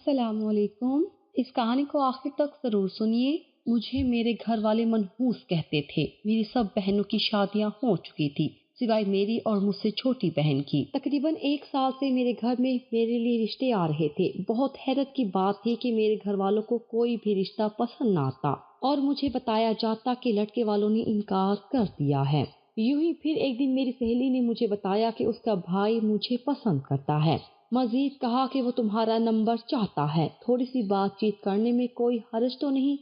السلام علیکم۔ اس کہانی کو آخر تک ضرور سنیے۔ مجھے میرے گھر والے منحوس کہتے تھے۔ میری سب بہنوں کی شادیاں ہو چکی تھی سوائے میری اور مجھ سے چھوٹی بہن کی۔ تقریباً 1 سال سے میرے گھر میں میرے لیے رشتے آ رہے تھے۔ بہت حیرت کی بات تھی کہ میرے گھر والوں کو کوئی بھی رشتہ پسند نہ آتا اور مجھے بتایا جاتا کہ لڑکے والوں نے انکار کر دیا ہے۔ یوں ہی پھر ایک دن میری سہیلی نے مجھے بتایا کہ اس کا بھائی مجھے پسند کرتا ہے۔ مزید کہا کہ وہ تمہارا نمبر چاہتا ہے، تھوڑی سی بات چیت کرنے میں کوئی حرج تو نہیں؟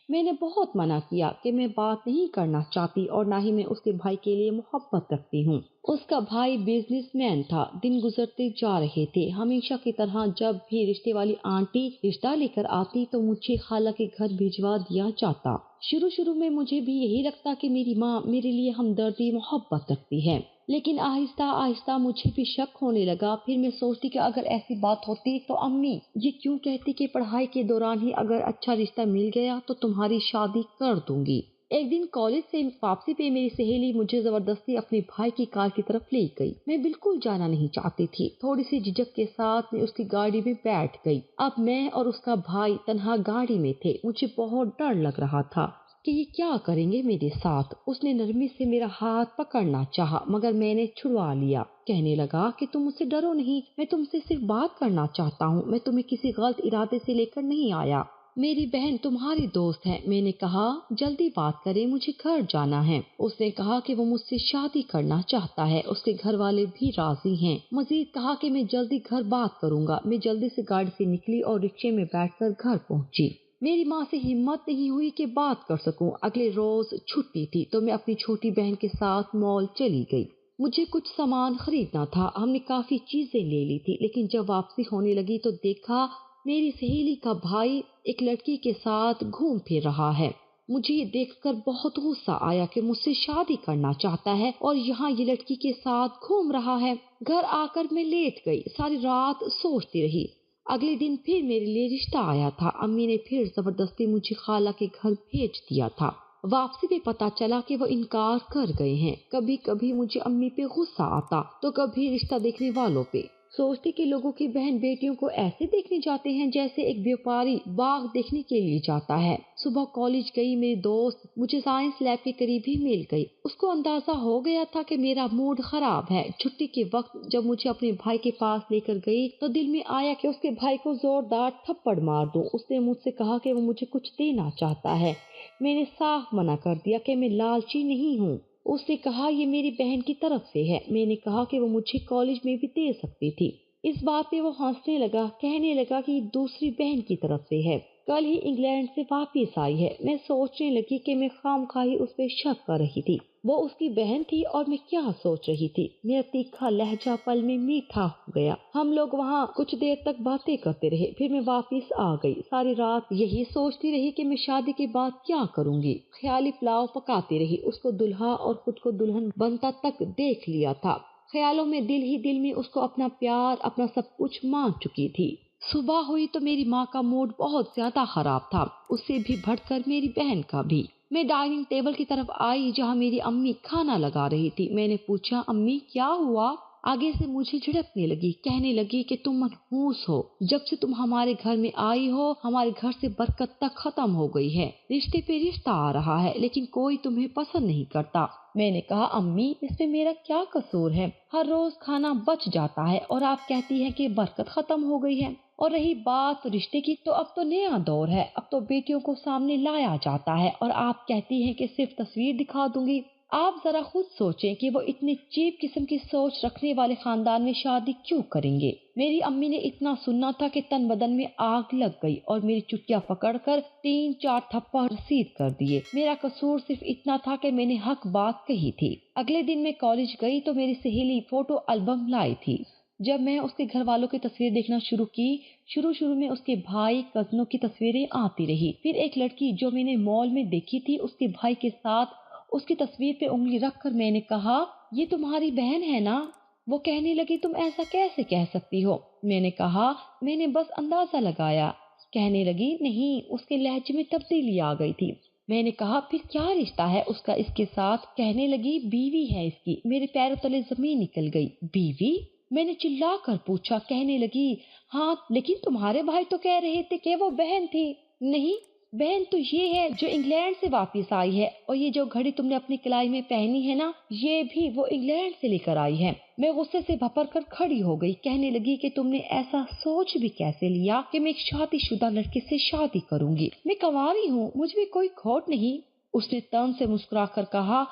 میں نے بہت منع کیا کہ میں بات نہیں کرنا چاہتی اور نہ ہی میں اس کے بھائی کے لیے محبت رکھتی ہوں۔ اس کا بھائی بزنس مین تھا۔ دن گزرتے جا رہے تھے۔ ہمیشہ کی طرح جب بھی رشتے والی آنٹی رشتہ لے کر آتی تو مجھے خالہ کے گھر بھجوا دیا جاتا۔ شروع میں مجھے بھی یہی لگتا کہ میری ماں میرے لیے ہمدردی محبت رکھتی ہے، لیکن آہستہ آہستہ مجھے بھی شک ہونے لگا۔ پھر میں سوچتی کہ اگر ایسی بات ہوتی تو امی یہ کیوں کہتی کہ پڑھائی کے دوران ہی اگر اچھا رشتہ مل گیا تو تمہاری شادی کر دوں گی۔ ایک دن کالج سے واپسی پہ میری سہیلی مجھے زبردستی اپنے بھائی کی کار کی طرف لے گئی۔ میں بالکل جانا نہیں چاہتی تھی۔ تھوڑی سی جھجک کے ساتھ میں اس کی گاڑی میں بیٹھ گئی۔ اب میں اور اس کا بھائی تنہا گاڑی میں تھے۔ مجھے بہت ڈر لگ رہا تھا کہ یہ کیا کریں گے میرے ساتھ۔ اس نے نرمی سے میرا ہاتھ پکڑنا چاہا مگر میں نے چھڑوا لیا۔ کہنے لگا کہ تم مجھ سے ڈرو نہیں، میں تم سے صرف بات کرنا چاہتا ہوں، میں تمہیں کسی غلط ارادے سے لے کر نہیں آیا۔ میری بہن تمہاری دوست ہے۔ میں نے کہا جلدی بات کریں، مجھے گھر جانا ہے۔ اس نے کہا کہ وہ مجھ سے شادی کرنا چاہتا ہے، اس کے گھر والے بھی راضی ہیں۔ مزید کہا کہ میں جلدی گھر بات کروں گا۔ میں جلدی سے گاڑی سے نکلی اور رکشے میں بیٹھ کر گھر پہنچی۔ میری ماں سے ہمت نہیں ہوئی کہ بات کر سکوں۔ اگلے روز چھٹی تھی تو میں اپنی چھوٹی بہن کے ساتھ مال چلی گئی۔ مجھے کچھ سامان خریدنا تھا۔ ہم نے کافی چیزیں لے لی تھی، لیکن جب واپسی ہونے لگی تو دیکھا میری سہیلی کا بھائی ایک لڑکی کے ساتھ گھوم پھر رہا ہے۔ مجھے یہ دیکھ کر بہت غصہ آیا کہ مجھ سے شادی کرنا چاہتا ہے اور یہاں یہ لڑکی کے ساتھ گھوم رہا ہے۔ گھر آ کر میں لیٹ گئی، ساری رات سوچتی رہی۔ اگلے دن پھر میرے لیے رشتہ آیا تھا۔ امی نے پھر زبردستی مجھے خالہ کے گھر بھیج دیا تھا۔ واپسی پہ پتا چلا کہ وہ انکار کر گئے ہیں۔ کبھی کبھی مجھے امی پہ غصہ آتا تو کبھی رشتہ دیکھنے والوں پہ۔ سوچتی کہ لوگوں کی بہن بیٹیوں کو ایسے دیکھنے جاتے ہیں جیسے ایک بیوپاری باغ دیکھنے کے لیے جاتا ہے۔ صبح کالج گئی، میری دوست مجھے سائنس لیب کے قریب ہی مل گئی۔ اس کو اندازہ ہو گیا تھا کہ میرا موڈ خراب ہے۔ چھٹی کے وقت جب مجھے اپنے بھائی کے پاس لے کر گئی تو دل میں آیا کہ اس کے بھائی کو زوردار تھپڑ مار دوں۔ اس نے مجھ سے کہا کہ وہ مجھے کچھ دینا چاہتا ہے۔ میں نے صاف منع کر دیا کہ میں لالچی نہیں ہوں۔ اس نے کہا یہ میری بہن کی طرف سے ہے۔ میں نے کہا کہ وہ مجھے کالج میں بھی دے سکتی تھی۔ اس بات پہ وہ ہنسنے لگا، کہنے لگا کہ یہ دوسری بہن کی طرف سے ہے، کل ہی انگلینڈ سے واپس آئی ہے۔ میں سوچنے لگی کہ میں خواہی اس پہ شک کر رہی تھی۔ وہ اس کی بہن تھی اور میں کیا سوچ رہی تھی۔ میرا تیکھا لہجہ پل میں میٹھا ہو گیا۔ ہم لوگ وہاں کچھ دیر تک باتیں کرتے رہے، پھر میں واپس آ گئی۔ ساری رات یہی سوچتی رہی کہ میں شادی کے بعد کیا کروں گی۔ خیالی پلاؤ پکاتی رہی۔ اس کو دلہا اور خود کو دلہن بنتا تک دیکھ لیا تھا۔ خیالوں میں دل میں اس کو اپنا پیار، اپنا سب کچھ مان چکی تھی۔ صبح ہوئی تو میری ماں کا موڈ بہت زیادہ خراب تھا، اس سے بھی بڑھ کر میری بہن کا بھی۔ میں ڈائننگ ٹیبل کی طرف آئی جہاں میری امی کھانا لگا رہی تھی۔ میں نے پوچھا امی کیا ہوا؟ آگے سے مجھے جھڑکنے لگی، کہنے لگی کہ تم منحوس ہو، جب سے تم ہمارے گھر میں آئی ہو ہمارے گھر سے برکت تک ختم ہو گئی ہے، رشتے پہ رشتہ آ رہا ہے لیکن کوئی تمہیں پسند نہیں کرتا۔ میں نے کہا امی اس میں میرا کیا قصور ہے؟ ہر روز کھانا بچ جاتا ہے اور آپ کہتی ہیں کہ برکت ختم ہو گئی ہے۔ اور رہی بات رشتے کی تو اب تو نیا دور ہے، اب تو بیٹیوں کو سامنے لایا جاتا ہے اور آپ کہتی ہیں کہ صرف تصویر دکھا دوں گی۔ آپ ذرا خود سوچیں کہ وہ اتنے چیپ قسم کی سوچ رکھنے والے خاندان میں شادی کیوں کریں گے۔ میری امی نے اتنا سننا تھا کہ تن بدن میں آگ لگ گئی اور میری چٹیاں پکڑ کر 3-4 تھپڑ رسید کر دیے۔ میرا قصور صرف اتنا تھا کہ میں نے حق بات کہی تھی۔ اگلے دن میں کالج گئی تو میری سہیلی فوٹو البم لائی تھی۔ جب میں اس کے گھر والوں کی تصویر دیکھنا شروع کی، شروع میں اس کے بھائی کزنوں کی تصویریں آتی رہی۔ پھر ایک لڑکی جو میں نے مال میں دیکھی تھی اس کے بھائی کے ساتھ، اس کی تصویر پہ انگلی رکھ کر میں نے کہا یہ تمہاری بہن ہے نا؟ وہ کہنے لگی تم ایسا کیسے کہہ سکتی ہو؟ میں نے کہا میں نے بس اندازہ لگایا۔ کہنے لگی نہیں، اس کے لہجے میں تبدیلی آ گئی تھی۔ میں نے کہا پھر کیا رشتہ ہے اس کا اس کے ساتھ؟ کہنے لگی بیوی ہے اس کی۔ میرے پیروں تلے زمین نکل گئی۔ بیوی؟ میں نے چلا کر پوچھا۔ کہنے لگی ہاں لیکن تمہارے بھائی تو کہہ رہے تھے کہ وہ بہن تھی۔ نہیں، بہن تو یہ ہے جو انگلینڈ سے واپس آئی ہے، اور یہ جو گھڑی تم نے اپنی کلائی میں پہنی ہے نا، یہ بھی وہ انگلینڈ سے لے کر آئی ہے۔ میں غصے سے بھپر کر کھڑی ہو گئی۔ کہنے لگی کہ تم نے ایسا سوچ بھی کیسے لیا کہ میں ایک شادی شدہ لڑکے سے شادی کروں گی؟ میں کنواری ہوں، مجھ میں کوئی کھوٹ نہیں۔ اس نے طنز سے مسکرا کر کہا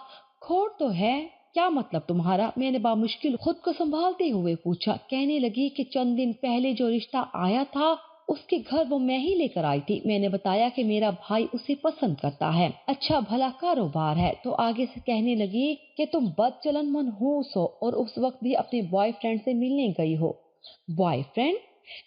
کھوٹ تو ہے، کیا مطلب تمہارا؟ میں نے بامشکل خود کو سنبھالتے ہوئے پوچھا۔ کہنے لگی کہ چند دن پہلے جو رشتہ آیا تھا اس کے گھر وہ میں ہی لے کر آئی تھی۔ میں نے بتایا کہ میرا بھائی اسے پسند کرتا ہے، اچھا بھلا کاروبار ہے۔ تو آگے سے کہنے لگی کہ تم بد چلن منحوس ہو اور اس وقت بھی اپنے بوائے فرینڈ سے ملنے گئی ہو۔ Boy friend?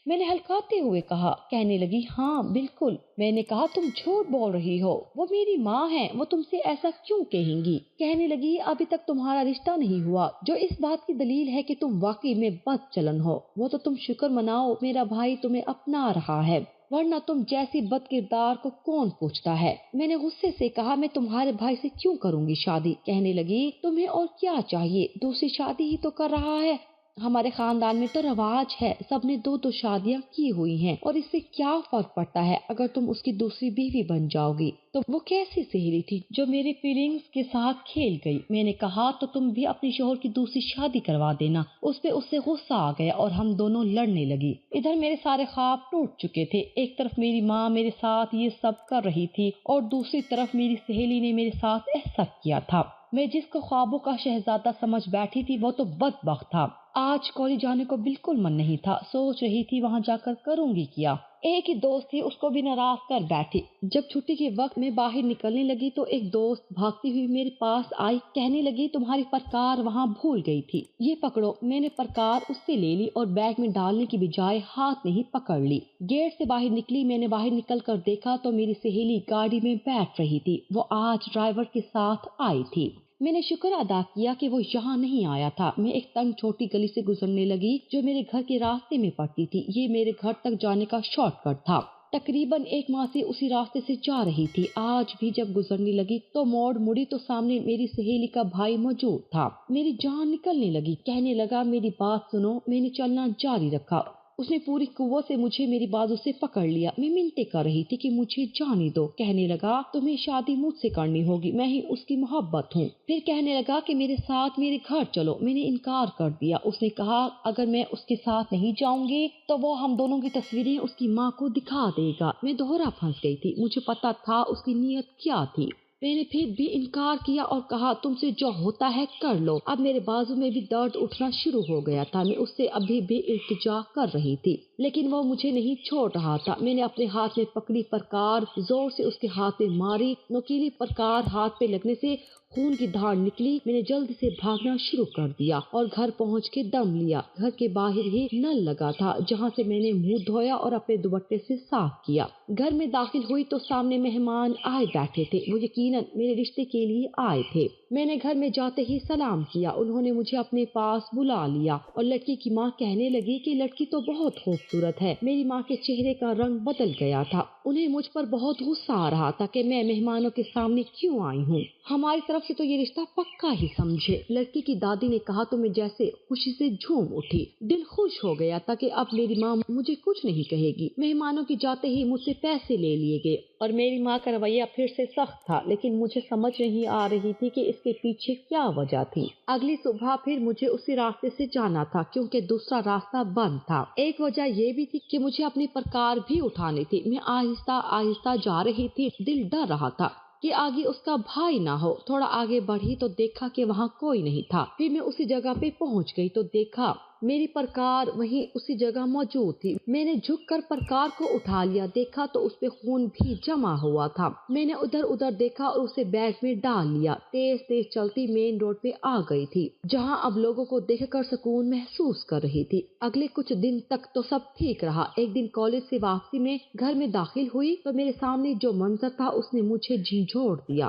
میں نے ہلکاتے ہوئے کہا۔ کہنے لگی ہاں بالکل۔ میں نے کہا تم جھوٹ بول رہی ہو، وہ میری ماں ہے، وہ تم سے ایسا کیوں کہیں گی؟ کہنے لگی ابھی تک تمہارا رشتہ نہیں ہوا، جو اس بات کی دلیل ہے کہ تم واقعی میں بد چلن ہو۔ وہ تو تم شکر مناؤ میرا بھائی تمہیں اپنا رہا ہے، ورنہ تم جیسی بد کردار کو کون پوچھتا ہے؟ میں نے غصے سے کہا میں تمہارے بھائی سے کیوں کروں گی شادی؟ کہنے لگی تمہیں اور کیا چاہیے، دوسری شادی ہی تو کر رہا ہے۔ ہمارے خاندان میں تو رواج ہے، سب نے دو شادیاں کی ہوئی ہیں، اور اس سے کیا فرق پڑتا ہے اگر تم اس کی دوسری بیوی بن جاؤ گی؟ تو وہ کیسی سہیلی تھی جو میری فیلنگز کے ساتھ کھیل گئی؟ میں نے کہا تو تم بھی اپنے شوہر کی دوسری شادی کروا دینا۔ اس سے غصہ آ گیا اور ہم دونوں لڑنے لگی۔ ادھر میرے سارے خواب ٹوٹ چکے تھے، ایک طرف میری ماں میرے ساتھ یہ سب کر رہی تھی اور دوسری طرف میری سہیلی نے میرے ساتھ ایسا کیا تھا۔ میں جس کو خوابوں کا شہزادہ سمجھ بیٹھی تھی وہ تو بدبخت تھا۔ آج کالج جانے کو بالکل من نہیں تھا، سوچ رہی تھی وہاں جا کر کروں گی کیا۔ ایک ہی دوست تھی، اس کو بھی ناراض کر بیٹھی۔ جب چھٹی کے وقت میں باہر نکلنے لگی تو ایک دوست بھاگتی ہوئی میرے پاس آئی۔ کہنے لگی تمہاری پرکار وہاں بھول گئی تھی، یہ پکڑو۔ میں نے پرکار اس سے لے لی اور بیگ میں ڈالنے کی بجائے ہاتھ میں ہی پکڑ لی۔ گیٹ سے باہر نکلی، میں نے باہر نکل کر دیکھا تو میری سہیلی گاڑی میں بیٹھ رہی تھی، وہ آج ڈرائیور کے ساتھ آئی تھی۔ میں نے شکر ادا کیا کہ وہ یہاں نہیں آیا تھا۔ میں ایک تنگ چھوٹی گلی سے گزرنے لگی جو میرے گھر کے راستے میں پڑتی تھی، یہ میرے گھر تک جانے کا شارٹ کٹ تھا۔ تقریباً ایک ماہ سے اسی راستے سے جا رہی تھی، آج بھی جب گزرنے لگی تو موڑ مڑی تو سامنے میری سہیلی کا بھائی موجود تھا۔ میری جان نکلنے لگی، کہنے لگا میری بات سنو۔ میں نے چلنا جاری رکھا، اس نے پوری قوت سے مجھے میری بازو سے پکڑ لیا۔ میں منتیں کر رہی تھی کہ مجھے جانے دو۔ کہنے لگا تمہیں شادی مجھ سے کرنی ہوگی، میں ہی اس کی محبت ہوں۔ پھر کہنے لگا کہ میرے ساتھ میرے گھر چلو۔ میں نے انکار کر دیا۔ اس نے کہا اگر میں اس کے ساتھ نہیں جاؤں گی تو وہ ہم دونوں کی تصویریں اس کی ماں کو دکھا دے گا۔ میں دوہرا پھنس گئی تھی، مجھے پتا تھا اس کی نیت کیا تھی۔ میں نے پھر بھی انکار کیا اور کہا تم سے جو ہوتا ہے کر لو۔ اب میرے بازو میں بھی درد اٹھنا شروع ہو گیا تھا۔ میں اس سے ابھی بھی التجا کر رہی تھی لیکن وہ مجھے نہیں چھوڑ رہا تھا۔ میں نے اپنے ہاتھ میں پکڑی پرکار، زور سے اس کے ہاتھ میں ماری۔ نوکیلی پرکار ہاتھ پہ لگنے سے خون کی دھار نکلی۔ میں نے جلد سے بھاگنا شروع کر دیا اور گھر پہنچ کے دم لیا۔ گھر کے باہر ہی نل لگا تھا جہاں سے میں نے منہ دھویا اور اپنے دوپٹے سے صاف کیا۔ گھر میں داخل ہوئی تو سامنے مہمان آئے بیٹھے تھے، وہ یقیناً میرے رشتے کے لیے آئے تھے۔ میں نے گھر میں جاتے ہی سلام کیا، انہوں نے مجھے اپنے پاس بلا لیا اور لڑکی کی ماں کہنے لگی کہ لڑکی تو بہت خوبصورت ہے۔ میری ماں کے چہرے کا رنگ بدل گیا تھا، انہیں مجھ پر بہت غصہ آ رہا تھا کہ میں مہمانوں کے سامنے کیوں آئی ہوں۔ ہماری طرف سے تو یہ رشتہ پکا ہی سمجھے، لڑکی کی دادی نے کہا تو میں جیسے خوشی سے جھوم اٹھی۔ دل خوش ہو گیا تھا کہ اب میری ماں مجھے کچھ نہیں کہے گی۔ مہمانوں کے جاتے ہی مجھ سے پیسے لے لیے گئے اور میری ماں کا رویہ پھر سے سخت تھا، لیکن مجھے سمجھ نہیں آ رہی تھی کہ اس کے پیچھے کیا وجہ تھی۔ اگلی صبح پھر مجھے اسی راستے سے جانا تھا کیونکہ دوسرا راستہ بند تھا۔ ایک وجہ یہ بھی تھی کہ مجھے اپنی پرکار بھی اٹھانی تھی۔ میں آہستہ آہستہ جا رہی تھی، دل ڈر رہا تھا کہ آگے اس کا بھائی نہ ہو۔ تھوڑا آگے بڑھی تو دیکھا کہ وہاں کوئی نہیں تھا۔ پھر میں اسی جگہ پہ پہنچ گئی تو دیکھا میری پرکار وہیں اسی جگہ موجود تھی۔ میں نے جھک کر پرکار کو اٹھا لیا، دیکھا تو اس پہ خون بھی جمع ہوا تھا۔ میں نے ادھر ادھر دیکھا اور اسے بیگ میں ڈال لیا۔ تیز تیز چلتی مین روڈ پہ آ گئی تھی جہاں اب لوگوں کو دیکھ کر سکون محسوس کر رہی تھی۔ اگلے کچھ دن تک تو سب ٹھیک رہا۔ ایک دن کالج سے واپسی میں گھر میں داخل ہوئی تو میرے سامنے جو منظر تھا اس نے مجھے جھنجھوڑ دیا۔